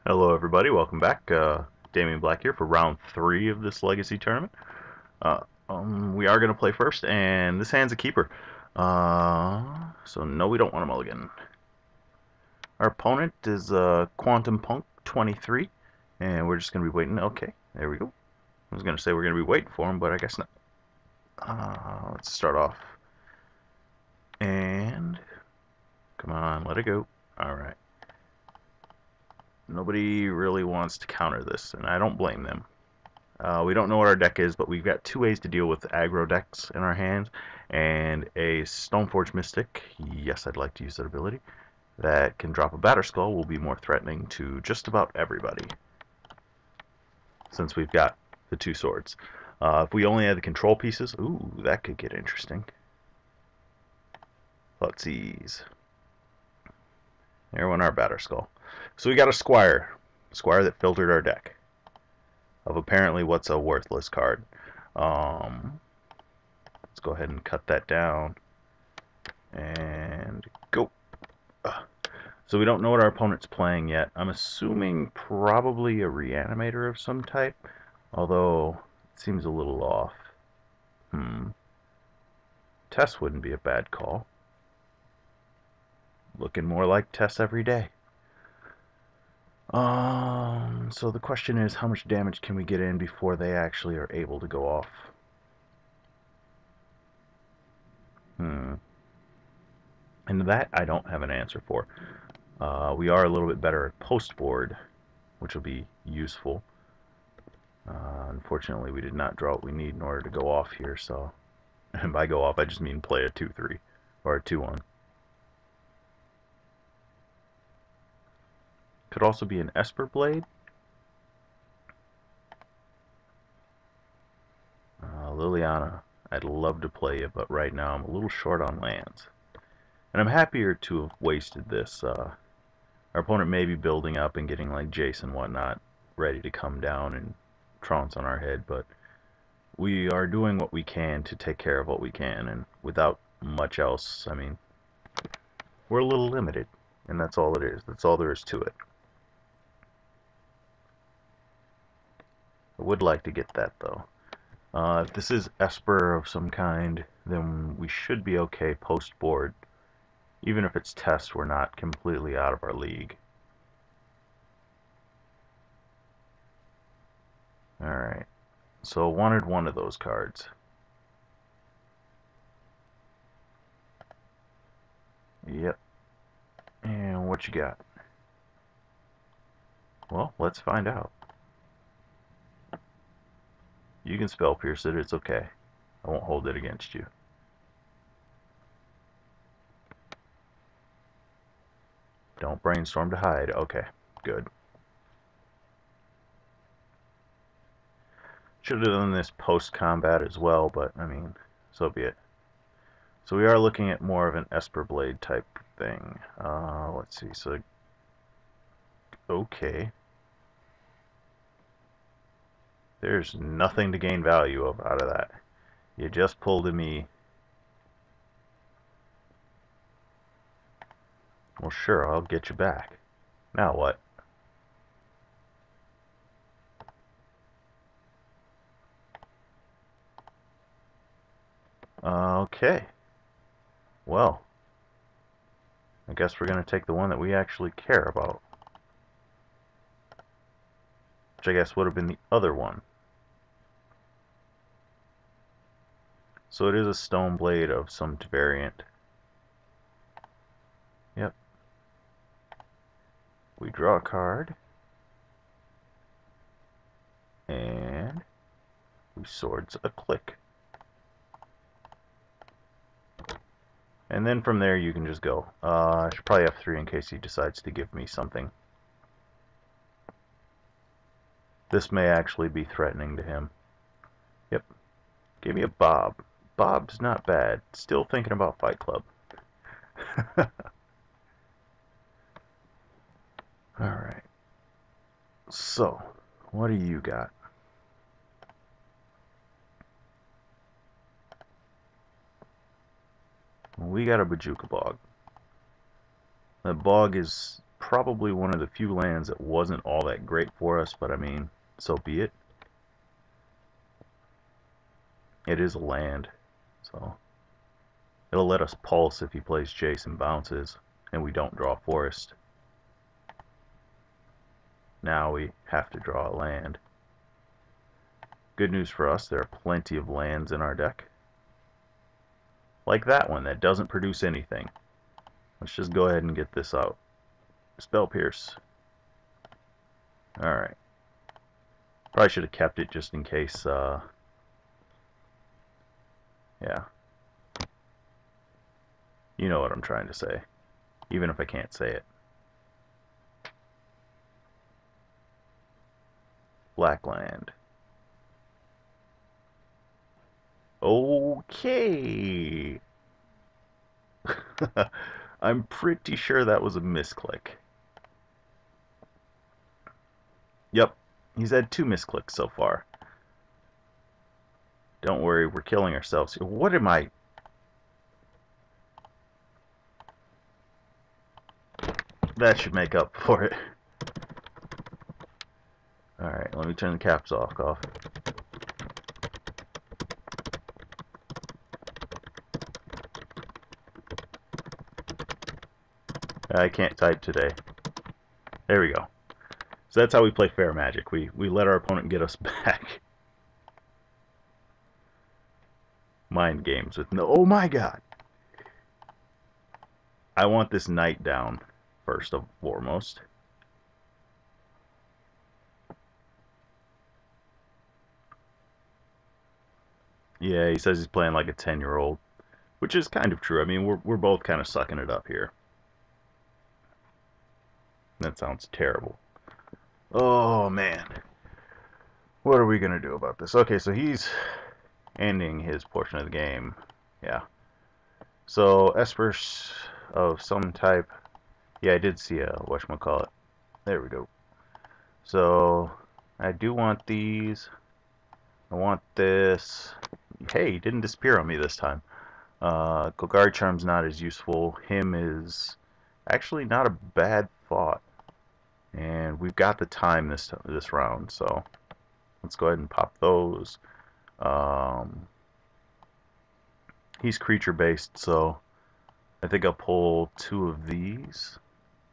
Hello everybody, welcome back. Damionblackgear for round 3 of this Legacy tournament. Uh, we are going to play first, and this hand's a keeper. So no, we don't want a mulligan. Our opponent is Quantum Punk 23, and we're just going to be waiting. Okay, there we go. I was going to say we're going to be waiting for him, but I guess not. Let's start off. And come on, let it go. Alright. Nobody really wants to counter this, and I don't blame them. We don't know what our deck is, but we've got two ways to deal with aggro decks in our hands, and a Stoneforge Mystic, yes, I'd like to use that ability, that can drop a Batterskull will be more threatening to just about everybody, since we've got the two swords. If we only had the control pieces, ooh, that could get interesting. Let's see. There went our Batterskull. So we got a Squire that filtered our deck of apparently what's a worthless card. Let's go ahead and cut that down and go. So we don't know what our opponent's playing yet. I'm assuming probably a Reanimator of some type, although it seems a little off. Tess wouldn't be a bad call. Looking more like Tess every day. So the question is, how much damage can we get in before they actually are able to go off? And that I don't have an answer for. We are a little bit better at post board, which will be useful. Unfortunately, we did not draw what we need in order to go off here, so... And by go off, I just mean play a 2-3, or a 2-1. Could also be an Esper Blade. Liliana, I'd love to play you, but right now I'm a little short on lands. And I'm happier to have wasted this. Our opponent may be building up and getting like Jace and whatnot ready to come down and trounce on our head, but we are doing what we can to take care of what we can, and without much else, I mean, we're a little limited, and that's all it is. That's all there is to it. I would like to get that, though. If this is Esper of some kind, then we should be okay post-board. Even if it's Test, we're not completely out of our league. Alright, so I wanted one of those cards. Yep. And what you got? Well, let's find out. You can spell pierce it, it's okay. I won't hold it against you. Don't brainstorm to hide. Okay, good. Should have done this post-combat as well, but, I mean, so be it. So we are looking at more of an Esper Blade type thing. Let's see, so... Okay. There's nothing to gain value out of that. You just pulled a me. Well, sure, I'll get you back. Now what? Okay. Well, I guess we're going to take the one that we actually care about. Which I guess would have been the other one. So it is a stone blade of some variant. Yep. We draw a card. And we swords a click. And then from there you can just go. I should probably have 3 in case he decides to give me something. This may actually be threatening to him. Yep. Give me a Bob. Bob's not bad. Still thinking about Fight Club. Alright. So, what do you got? We got a Bajuka Bog. The bog is probably one of the few lands that wasn't all that great for us, but I mean, so be it. It is a land, so it'll let us pulse if he plays Jason bounces, and we don't draw forest. Now we have to draw a land. Good news for us, there are plenty of lands in our deck. Like that one that doesn't produce anything. Let's just go ahead and get this out. Spell Pierce. Alright. Probably should have kept it just in case, yeah. You know what I'm trying to say, even if I can't say it. Blackland. Okay. I'm pretty sure that was a misclick. Yep, he's had 2 misclicks so far. Don't worry, we're killing ourselves. What am I... That should make up for it. Alright, let me turn the caps off. I can't type today. There we go. So that's how we play fair magic. We let our opponent get us back. Mind games with no... Oh my god! I want this knight down, first and foremost. Yeah, he says he's playing like a 10-year-old, which is kind of true. I mean, we're both kind of sucking it up here. That sounds terrible. Oh, man. What are we going to do about this? Okay, so he's ending his portion of the game. Yeah. So, Esper of some type. Yeah, I did see a whatchamacallit. There we go. So, I do want these. I want this. Hey, he didn't disappear on me this time. Golgari Charm's not as useful. Him is actually not a bad thought. And we've got the time this round, so let's go ahead and pop those. He's creature based, so I think I'll pull 2 of these.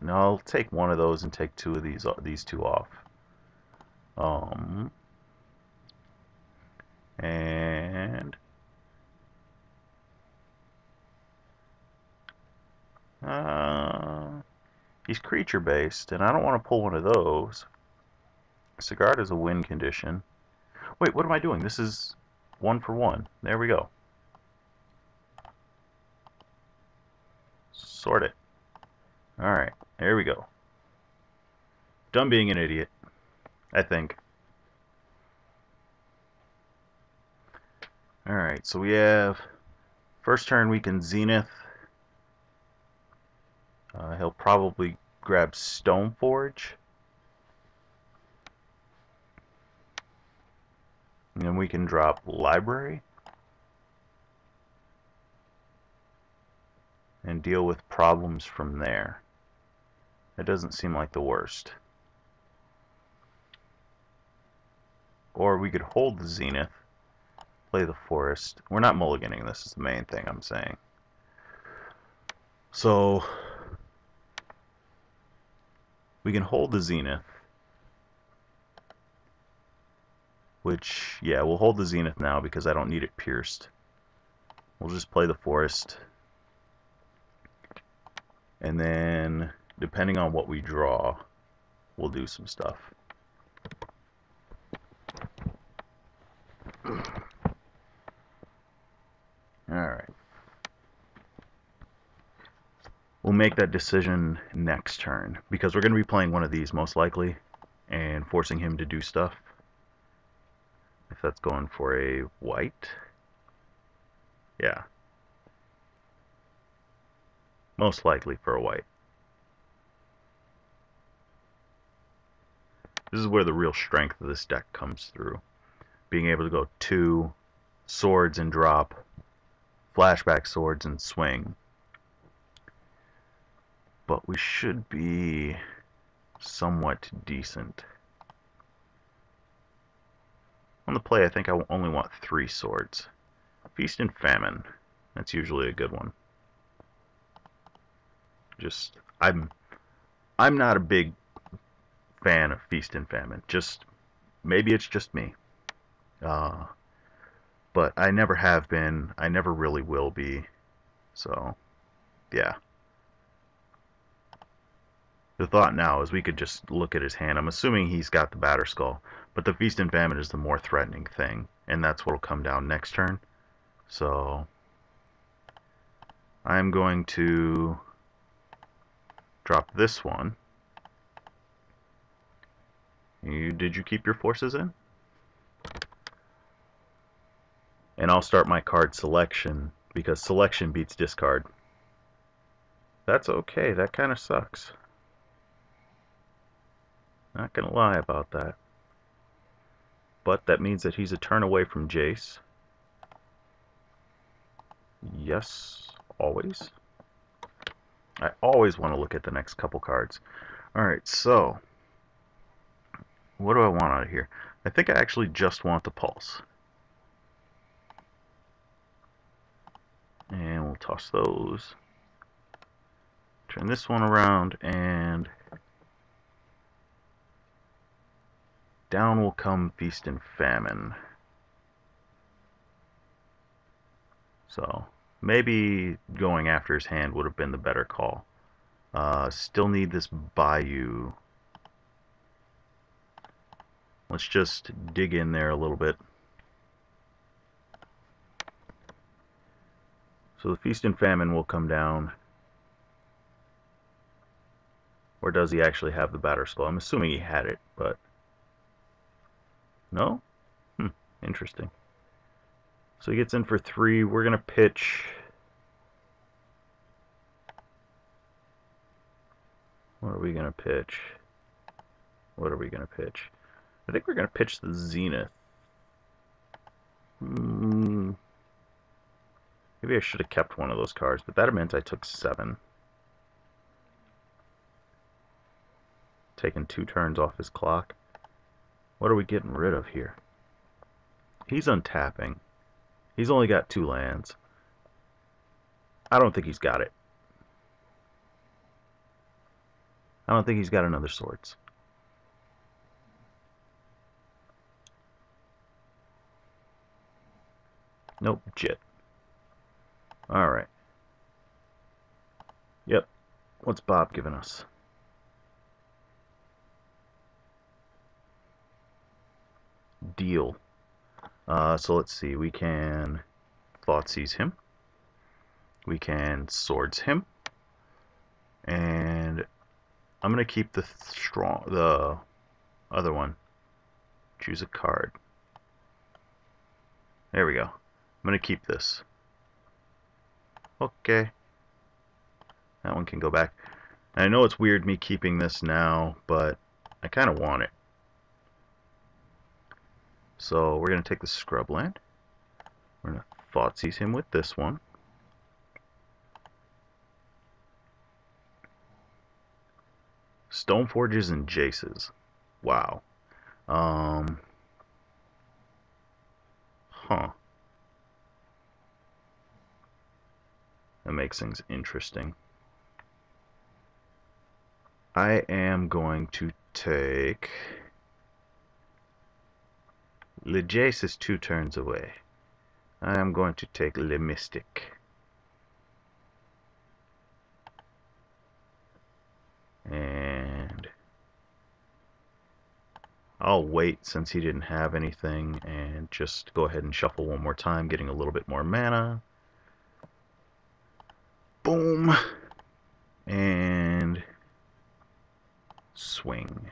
No, I'll take one of those and take 2 of these 2 off. And he's creature based, and I don't want to pull one of those. Sigard is a win condition. Wait, what am I doing? This is 1 for 1. There we go. Sort it. Alright, there we go. Done being an idiot, I think. Alright, so we have first turn we can Zenith. He'll probably grab Stoneforge. And then we can drop Library. And deal with problems from there. That doesn't seem like the worst. Or we could hold the Zenith, play the Forest. We're not mulliganing, this is the main thing I'm saying. So, we can hold the Zenith. Which, yeah, we'll hold the Zenith now because I don't need it pierced. We'll just play the Forest. And then, depending on what we draw, we'll do some stuff. Alright. We'll make that decision next turn, because we're going to be playing one of these most likely, and forcing him to do stuff. If that's going for a white. Yeah. Most likely for a white. This is where the real strength of this deck comes through. Being able to go 2 swords and drop, flashback swords and swing. but we should be somewhat decent. On the play, I think I only want 3 swords. Feast and Famine. That's usually a good one. Just, I'm not a big fan of Feast and Famine. Just, maybe it's just me. But I never have been. I never really will be. So, yeah. The thought now is we could just look at his hand. I'm assuming he's got the Batter Skull, but the Feast and Famine is the more threatening thing, and that's what'll come down next turn. So, I'm going to drop this one. Did you keep your forces in? And I'll start my card selection, because selection beats discard. That's okay, that kind of sucks. Not gonna lie about that. But that means that he's a turn away from Jace. Yes, always. I always want to look at the next couple cards. Alright, so what do I want out of here? I think I actually just want the Pulse. And we'll toss those. Turn this one around, and down will come Feast and Famine. So maybe going after his hand would have been the better call. Still need this Bayou. Let's just dig in there a little bit. So the Feast and Famine will come down. Or does he actually have the Batter Skull? I'm assuming he had it, but... No? Interesting. So he gets in for 3. We're going to pitch... What are we going to pitch? What are we going to pitch? I think we're going to pitch the Zenith. Maybe I should have kept one of those cards, but that meant I took 7. Taking 2 turns off his clock. What are we getting rid of here? He's untapping. He's only got 2 lands. I don't think he's got it. I don't think he's got another Swords. Nope, Jit. Alright. Yep. What's Bob giving us? Deal. So let's see. We can Thoughtseize him. We can Swords him. And I'm going to keep the other one. Choose a card. There we go. I'm going to keep this. Okay. That one can go back. And I know it's weird me keeping this now, but I kind of want it. So we're going to take the Scrubland. We're going to Thoughtseize him with this one. Stoneforges and Jaces. Wow. Huh. That makes things interesting. I am going to take... Le Jace is 2 turns away. I am going to take Le Mystic. And I'll wait since he didn't have anything and just go ahead and shuffle one more time, getting a little bit more mana. Boom. And swing.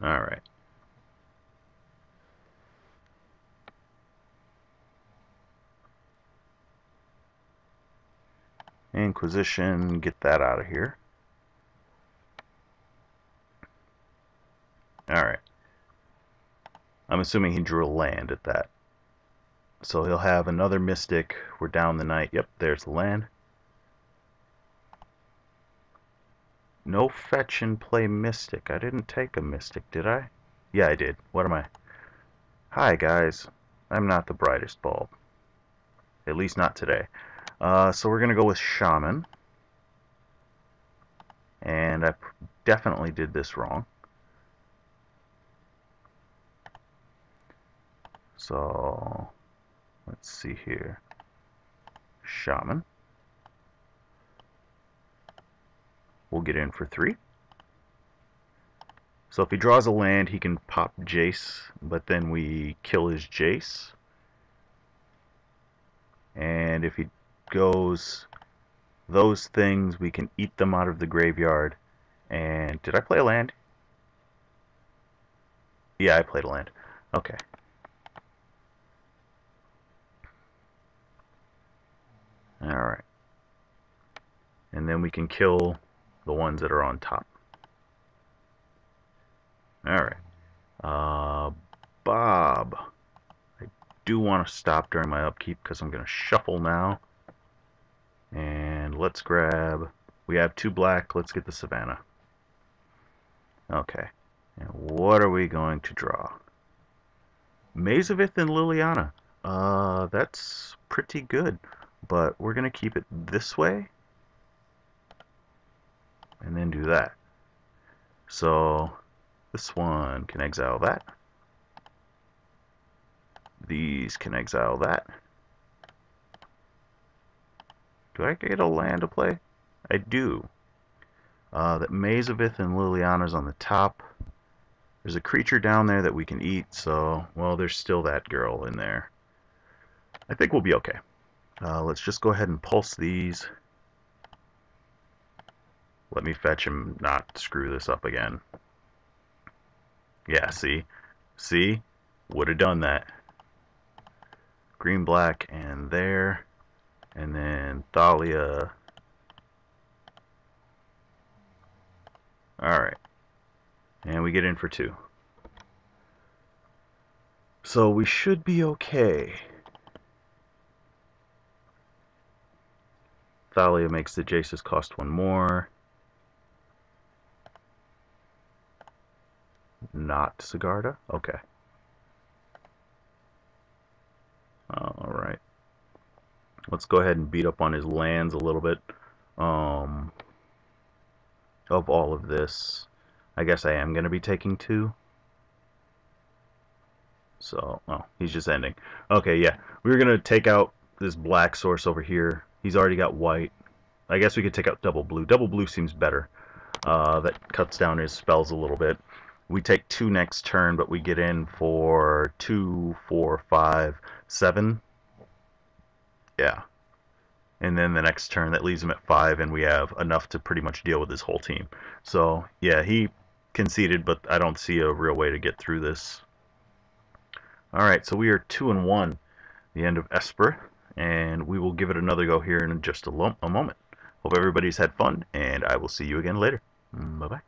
Alright. Inquisition, get that out of here. Alright. I'm assuming he drew a land at that. So he'll have another Mystic. We're down the night. Yep, there's the land. No fetch and play Mystic. I didn't take a Mystic, did I? Yeah, I did. What am I? Hi, guys. I'm not the brightest bulb. At least not today. So we're going to go with Shaman. And I definitely did this wrong. So, let's see here. Shaman. We'll get in for 3. So if he draws a land, he can pop Jace, but then we kill his Jace. And if he goes those things, we can eat them out of the graveyard. And did I play a land? Yeah, I played a land. Okay. Alright. And then we can kill the ones that are on top. Alright. Bob. I do want to stop during my upkeep because I'm going to shuffle now. And let's grab... We have 2 black. Let's get the Savannah. Okay. And what are we going to draw? Mazavith and Liliana. That's pretty good. But we're going to keep it this way. And then do that. So this one can exile that. These can exile that. Do I get a land to play? I do. That Mazavith and Liliana's on the top. There's a creature down there that we can eat, so, well, there's still that girl in there. I think we'll be okay. Let's just go ahead and pulse these. Let me fetch him, not screw this up again. Yeah, see? See? Would have done that. Green, black, and there. And then Thalia. Alright. And we get in for 2. So we should be okay. Thalia makes the Jaces cost 1 more. Not Sigarda? Okay. Alright. Let's go ahead and beat up on his lands a little bit. Of all of this, I guess I am going to be taking 2. So, oh, he's just ending. Okay, yeah. We were going to take out this black source over here. He's already got white. I guess we could take out double blue. Double blue seems better. That cuts down his spells a little bit. We take 2 next turn, but we get in for 2, 4, 5, 7. Yeah. And then the next turn, that leaves him at 5, and we have enough to pretty much deal with his whole team. So, yeah, he conceded, but I don't see a real way to get through this. Alright, so we are 2-1, the end of Esper, and we will give it another go here in just a moment. Hope everybody's had fun, and I will see you again later. Bye-bye.